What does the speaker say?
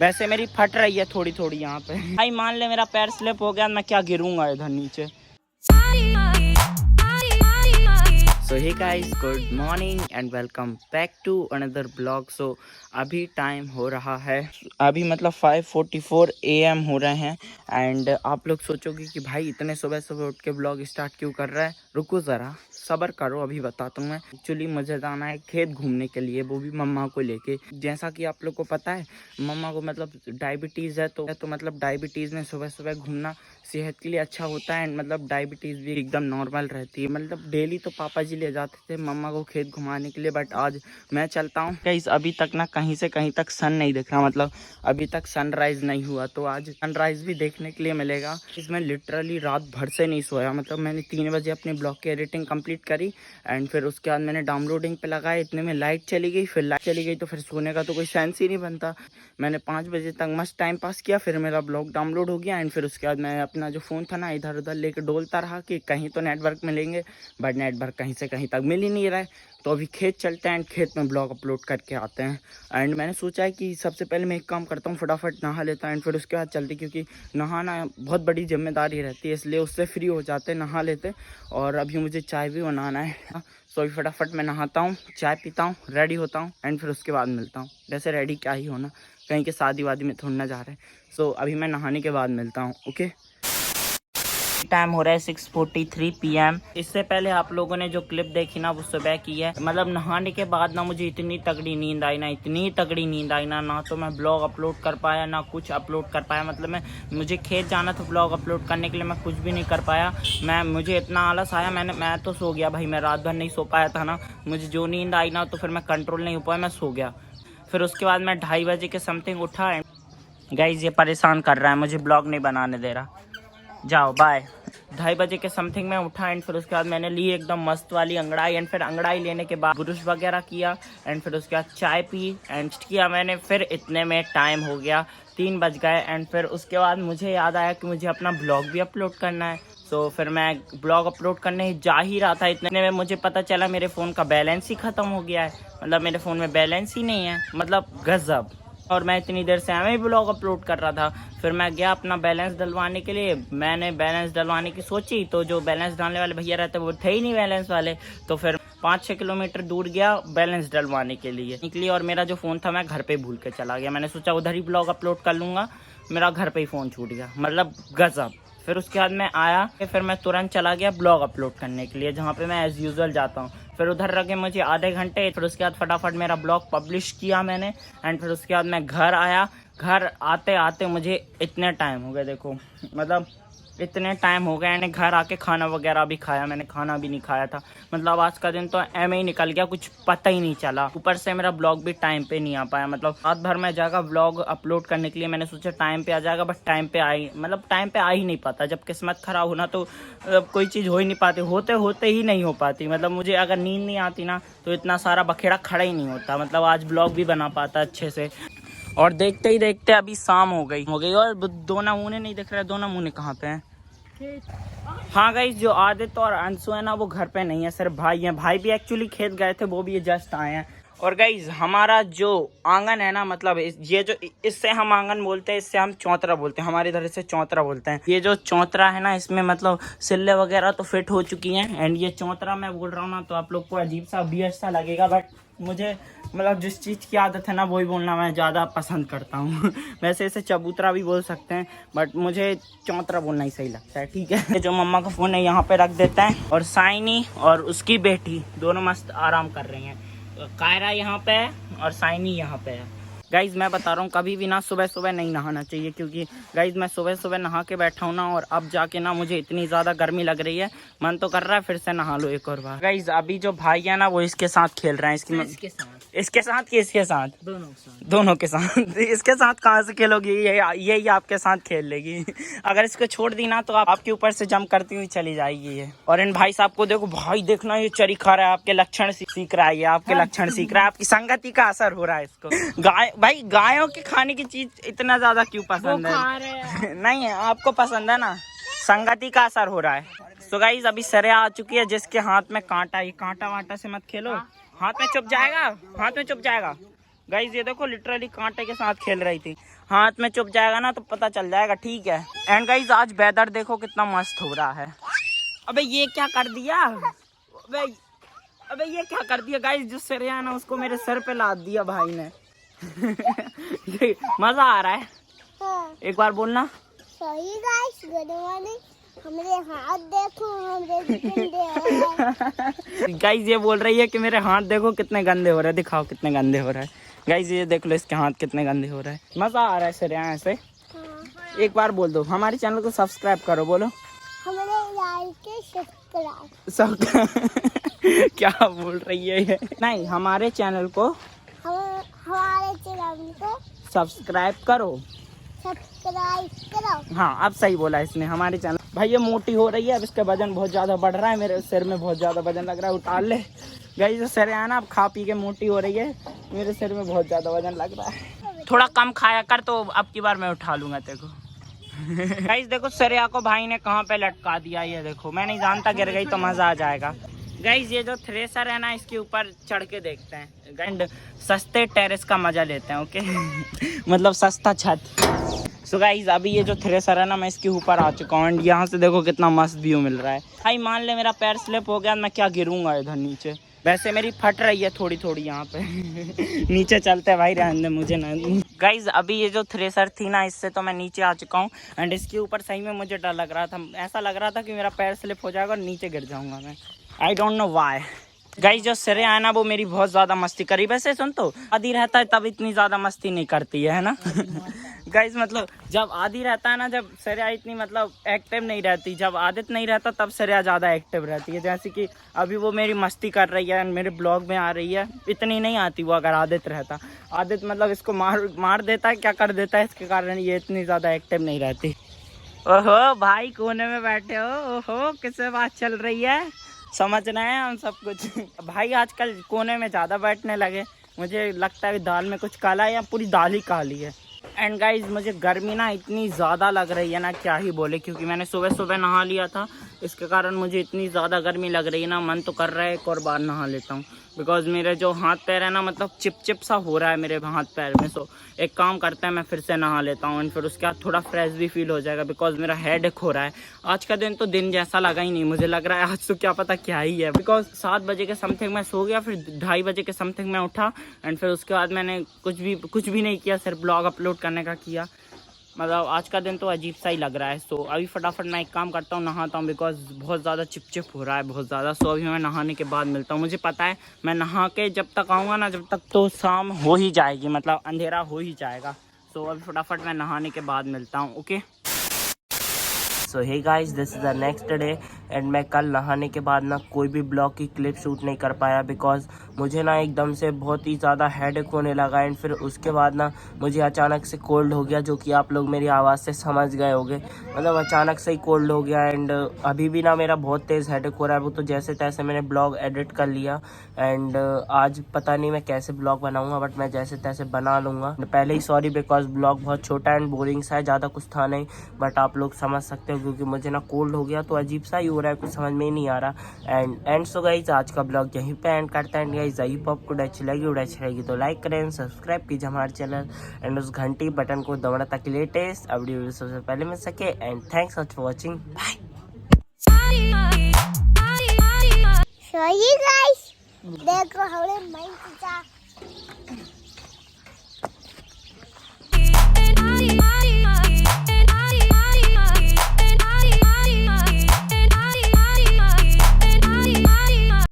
वैसे मेरी फट रही है थोड़ी थोड़ी यहाँ पे। भाई मान ले मेरा पैर स्लिप हो गया, मैं क्या गिरूंगा इधर नीचे। So hey guys, good morning and welcome back to another blog. So अभी टाइम हो रहा है, अभी मतलब 5:44 AM हो रहे हैं। एंड आप लोग सोचोगे कि भाई इतने सुबह सुबह उठ के ब्लॉग स्टार्ट क्यों कर रहा है। रुको ज़रा सब्र करो, अभी बताता हूँ मैं। एक्चुअली मुझे जाना है खेत घूमने के लिए, वो भी मम्मा को लेके। जैसा कि आप लोग को पता है मम्मा को मतलब डायबिटीज़ है, तो मतलब डायबिटीज़ में सुबह सुबह घूमना सेहत के लिए अच्छा होता है। एंड मतलब डायबिटीज़ भी एकदम नॉर्मल रहती है। मतलब डेली तो पापा जी ले जाते थे मम्मा को खेत घुमाने के लिए, बट आज मैं चलता हूँ। गाइस अभी तक ना कहीं से कहीं तक सन नहीं दिख रहा, मतलब अभी तक सनराइज नहीं हुआ, तो आज सनराइज भी देखने के लिए मिलेगा। इसमें लिटरली रात भर से नहीं सोया। मतलब मैंने 3 बजे अपने ब्लॉग की एडिटिंग कंप्लीट करी एंड फिर उसके बाद मैंने डाउनलोडिंग पे लगाया। इतने में लाइट चली गई, फिर लाइट चली गई तो फिर सोने का तो कोई सेंस ही नहीं बनता। मैंने 5 बजे तक मस्त टाइम पास किया, फिर मेरा ब्लॉग डाउनलोड हो गया। एंड फिर उसके बाद मैं अपना जो फ़ोन था ना इधर उधर लेके डोलता रहा कि कहीं तो नेटवर्क मिलेंगे, बट नेटवर्क कहीं से कहीं तक मिल ही नहीं रहा है। तो अभी खेत चलते हैं एंड खेत में ब्लॉग अपलोड करके आते हैं। एंड मैंने सोचा है कि सबसे पहले मैं एक काम करता हूँ, फटाफट नहा लेता हूँ एंड फिर उसके बाद चलते, क्योंकि नहाना बहुत बड़ी जिम्मेदारी रहती है, इसलिए उससे फ्री हो जाते, नहा लेते। और अभी मुझे चाय भी बनाना है। सो अभी फटाफट मैं नहाता हूँ, चाय पीता हूँ, रेडी होता हूँ एंड फिर उसके बाद मिलता हूँ। वैसे रेडी क्या ही होना, कहीं के शादी वादी में थोड़ा ना जा रहे हैं। सो अभी मैं नहाने के बाद मिलता हूँ। ओके, टाइम हो रहा है 6:43 PM। इससे पहले आप लोगों ने जो क्लिप देखी ना वो सुबह की है। मतलब नहाने के बाद ना मुझे इतनी तगड़ी नींद आई ना, इतनी तगड़ी नींद आई ना तो मैं ब्लॉग अपलोड कर पाया ना कुछ अपलोड कर पाया। मतलब मुझे खेत जाना था ब्लॉग अपलोड करने के लिए, मैं कुछ भी नहीं कर पाया। मुझे इतना आलस आया, मैं तो सो गया भाई। मैं रात भर नहीं सो पाया था ना, मुझे जो नींद आई ना तो फिर मैं कंट्रोल नहीं हो पाया, मैं सो गया। फिर उसके बाद मैं 2:30 बजे के समथिंग उठा। गाइज ये परेशान कर रहा है, मुझे ब्लॉग नहीं बनाने दे रहा। जाओ बाय। 2:30 बजे के समथिंग में उठा एंड फिर उसके बाद मैंने ली एकदम मस्त वाली अंगड़ाई। एंड फिर अंगड़ाई लेने के बाद ब्रश वगैरह किया एंड फिर उसके बाद चाय पी एंड किया मैंने। फिर इतने में टाइम हो गया 3 बज गए। एंड फिर उसके बाद मुझे याद आया कि मुझे अपना ब्लॉग भी अपलोड करना है। तो फिर मैं ब्लॉग अपलोड करने जा ही रहा था, इतने में मुझे पता चला मेरे फ़ोन का बैलेंस ही ख़त्म हो गया है। मतलब मेरे फ़ोन में बैलेंस ही नहीं है, मतलब गज़ब। और मैं इतनी देर से हमें ब्लॉग अपलोड कर रहा था। फिर मैं गया अपना बैलेंस डलवाने के लिए। मैंने बैलेंस डलवाने की सोची तो जो बैलेंस डालने वाले भैया रहते वो थे ही नहीं बैलेंस वाले। तो फिर 5-6 किलोमीटर दूर गया बैलेंस डलवाने के लिए निकली, और मेरा जो फ़ोन था मैं घर पे भूल के चला गया। मैंने सोचा उधर ही ब्लॉग अपलोड कर लूँगा, मेरा घर पे ही फ़ोन छूट गया, मतलब गज़ब। फिर उसके बाद मैं आया, फिर मैं तुरंत चला गया ब्लॉग अपलोड करने के लिए, जहाँ पे मैं एज़ यूजुअल जाता हूँ। फिर उधर रखे मुझे आधे घंटे। फिर उसके बाद फटाफट मेरा ब्लॉग पब्लिश किया मैंने। एंड फिर उसके बाद मैं घर आया। घर आते आते मुझे इतने टाइम हो गए, देखो मतलब इतने टाइम हो गए। मैंने घर आके खाना वगैरह भी खाया, मैंने खाना भी नहीं खाया था। मतलब आज का दिन तो एम ही निकल गया, कुछ पता ही नहीं चला। ऊपर से मेरा ब्लॉग भी टाइम पे नहीं आ पाया। मतलब रात भर में जागा ब्लॉग अपलोड करने के लिए, मैंने सोचा टाइम पे आ जाएगा, बट टाइम पे टाइम पे आ ही नहीं पाता। जब किस्मत खराब होना तो कोई चीज़ हो ही नहीं पाती, होते होते ही नहीं हो पाती। मतलब मुझे अगर नींद नहीं आती ना तो इतना सारा बखेड़ा खड़ा ही नहीं होता, मतलब आज ब्लॉग भी बना पाता अच्छे से। और देखते ही देखते अभी शाम हो गई और दो नमूने नहीं दिख रहे। 2 नमूने कहाँ पे हैं? हाँ गाइस, जो आदित्य और अंशु है ना वो घर पे नहीं है, सिर्फ भाई हैं। भाई भी एक्चुअली खेत गए थे, वो भी ये जस्ट आए हैं। और गाइस हमारा जो आंगन है ना, मतलब ये जो इससे हम आंगन बोलते हैं, इससे हम चौतरा बोलते हैं, हमारे इधर से चौतरा बोलते हैं। ये जो चौतरा है ना इसमें मतलब सिल्ले वगैरह तो फिट हो चुकी हैं। एंड ये चौतरा मैं बोल रहा हूँ ना तो आप लोग को अजीब सा वियर्ड सा लगेगा, बट मुझे मतलब जिस चीज़ की आदत है ना वही बोलना मैं ज़्यादा पसंद करता हूँ। वैसे इसे चबूतरा भी बोल सकते हैं, बट मुझे चौतरा बोलना ही सही लगता है, ठीक है। जो मम्मा का फ़ोन है यहाँ पे रख देते हैं। और साइनी और उसकी बेटी दोनों मस्त आराम कर रही हैं। कायरा यहाँ पे है और साइनी यहाँ पे है। गाइज़ मैं बता रहा हूँ कभी भी ना सुबह सुबह नहीं नहाना चाहिए, क्योंकि गाइज़ मैं सुबह सुबह नहा के बैठा हूँ ना, और अब जाके ना मुझे इतनी ज़्यादा गर्मी लग रही है, मन तो कर रहा है फिर से नहा लो एक और बार। गाइज़ अभी जो भाई है ना वो इसके साथ खेल रहे हैं। इसके साथ कि इसके साथ? दोनों के साथ। इसके साथ कहाँ से खेलोगी, ये आपके साथ खेल लेगी। अगर इसको छोड़ दी ना तो आपके ऊपर से जंप करती हुई चली जाएगी ये। और इन भाई साहब को देखो, भाई देखना ये चरी खा रहा है, आपके लक्षण सीख रहा है, ये आपके लक्षण सीख रहा है, आपकी संगति का असर हो रहा है इसको। भाई गायों के खाने की चीज इतना ज्यादा क्यों पसंद है? नहीं है आपको पसंद है ना, संगति का असर हो रहा है। तो गाइस अभी सरे आ चुकी है, जिसके हाथ में कांटा, ये कांटा वांटा से मत खेलो, हाथ में चुप जाएगा, हाथ में चुप जाएगा। गाइस ये देखो लिटरली कांटे के साथ खेल रही थी। हाथ में चुप जाएगा ना तो पता चल जाएगा, ठीक है। एंड गाइस आज वेदर देखो कितना मस्त हो रहा है। अबे ये क्या कर दिया, अबे ये क्या कर दिया गाइस, जो सिर है ना उसको मेरे सर पे लाद दिया भाई ने। मजा आ रहा है। हाँ। एक बार बोलना। Sorry guys, good morning. मेरे हाथ देखो, गाइस ये बोल रही है कि मेरे हाथ देखो कितने गंदे हो रहे हैं। दिखाओ कितने गंदे हो रहे हैं। गाइस ये देख लो इसके हाथ कितने गंदे हो रहे हैं। मजा आ रहा है सर यहाँ से। हाँ। एक बार बोल दो हमारे चैनल को सब्सक्राइब करो, बोलो हमारे लाइक सब्सक्राइब। क्या बोल रही है ये? नहीं, हमारे चैनल को सब्सक्राइब करो, हाँ अब सही बोला इसने, हमारे चैनल। भाई ये मोटी हो रही है, अब इसका वजन बहुत ज्यादा बढ़ रहा है, मेरे सिर में बहुत ज्यादा वजन लग रहा है, उतार ले। गाइस सर है ना अब खा पी के मोटी हो रही है, मेरे सिर में बहुत ज्यादा वजन लग रहा है। थोड़ा कम खाया कर तो अब की बार मैं उठा लूंगा तेरे को। गाइस देखो सरिया को भाई ने कहाँ पे लटका दिया, ये देखो। मैं नहीं जानता, गिर गई तो मजा आ जाएगा। गाइस ये जो थ्रेसर है ना इसके ऊपर चढ़ के देखते हैं एंड सस्ते टेरेस का मजा लेते हैं, ओके। मतलब सस्ता छत। सो गाइस अभी ये जो थ्रेसर है ना मैं इसके ऊपर आ चुका हूँ एंड यहाँ से देखो कितना मस्त व्यू मिल रहा है। भाई मान ले मेरा पैर स्लिप हो गया, मैं क्या गिरूंगा इधर नीचे। वैसे मेरी फट रही है थोड़ी थोड़ी यहाँ पे। नीचे चलते हैं भाई, रहने दे मुझे ना। गाइज अभी ये जो थ्रेसर थी ना इससे तो मैं नीचे आ चुका हूँ एंड इसके ऊपर सही में मुझे डर लग रहा था। ऐसा लग रहा था कि मेरा पैर स्लिप हो जाएगा और नीचे गिर जाऊंगा मैं। I don't know why. Guys जो सिरे है ना वो मेरी बहुत ज्यादा मस्ती करी। वैसे सुन तो आदि रहता है तब इतनी ज्यादा मस्ती नहीं करती है ना। गाइस मतलब जब आदि रहता है ना, जब सरिया इतनी मतलब एक्टिव नहीं रहती, जब आदित नहीं रहता तब सरिया ज़्यादा एक्टिव रहती है। जैसे कि अभी वो मेरी मस्ती कर रही है, मेरे ब्लॉग में आ रही है। इतनी नहीं आती वो अगर आदित रहता। आदित मतलब इसको मार देता है, क्या कर देता है, इसके कारण ये इतनी ज़्यादा एक्टिव नहीं रहती। ओहो भाई कोने में बैठे हो, ओहो किससे बात चल रही है, समझ रहे हैं हम सब कुछ। भाई आजकल कोने में ज़्यादा बैठने लगे, मुझे लगता है दाल में कुछ काला है या पूरी दाल ही काली है। एंड गाइज मुझे गर्मी ना इतनी ज़्यादा लग रही है ना, क्या ही बोले, क्योंकि मैंने सुबह सुबह नहा लिया था, इसके कारण मुझे इतनी ज़्यादा गर्मी लग रही है ना। मन तो कर रहा है एक और बार नहा लेता हूँ, बिकॉज मेरे जो हाथ पैर है ना मतलब चिप चिप सा हो रहा है मेरे हाथ पैर में। सो एक काम करते हैं, मैं फिर से नहा लेता हूँ एंड फिर उसके बाद थोड़ा फ्रेश भी फील हो जाएगा, बिकॉज मेरा हेड एक हो रहा है। आज का दिन तो दिन जैसा लगा ही नहीं, मुझे लग रहा है आज तो क्या पता क्या ही है। बिकॉज 7 बजे के समथिंग मैं सो गया, फिर 2:30 बजे के समथिंग मैं उठा एंड फिर उसके बाद मैंने कुछ भी नहीं किया, सिर्फ ब्लॉग अपलोड करने का किया। मतलब आज का दिन तो अजीब सा ही लग रहा है। सो अभी फटाफट मैं एक काम करता हूँ, नहाता हूँ, बिकॉज बहुत ज़्यादा चिपचिप हो रहा है, बहुत ज़्यादा। सो अभी मैं नहाने के बाद मिलता हूँ। मुझे पता है मैं नहा के जब तक आऊँगा ना, जब तक तो शाम हो ही जाएगी, मतलब अंधेरा हो ही जाएगा। सो अभी फटाफट मैं नहाने के बाद मिलता हूँ, okay. So hey guys, this is the next day and मैं कल नहाने के बाद ना कोई भी ब्लॉग की क्लिप शूट नहीं कर पाया, बिकॉज मुझे ना एकदम से बहुत ही ज़्यादा हेडेक होने लगा एंड फिर उसके बाद ना मुझे अचानक से कोल्ड हो गया, जो कि आप लोग मेरी आवाज़ से समझ गए होंगे। मतलब अचानक से ही कोल्ड हो गया एंड अभी भी ना मेरा बहुत तेज़ हेडेक हो रहा है। वो तो जैसे तैसे मैंने ब्लॉग एडिट कर लिया एंड आज पता नहीं मैं कैसे ब्लॉग बनाऊँगा, बट मैं जैसे तैसे बना लूँगा। पहले ही सॉरी, बिकॉज ब्लॉग बहुत छोटा एंड बोरिंग सा है, ज़्यादा कुछ था नहीं, बट आप लोग समझ सकते हो क्योंकि मुझे ना कोल्ड हो गया तो अजीब सा ही हो रहा है, कुछ समझ में ही नहीं आ रहा। एंड सो गाइस आज का ब्लॉग यहीं पे एंड करता है। गाइस आई होप आपको अच्छी लगी तो लाइक करें, सब्सक्राइब कीजिए हमारे चैनल एंड उस घंटी बटन को दबाना ताकि लेटेस्ट वीडियो सबसे पहले मिल सके। And thanks for watching, bye. Sorry guys, देखो हमारे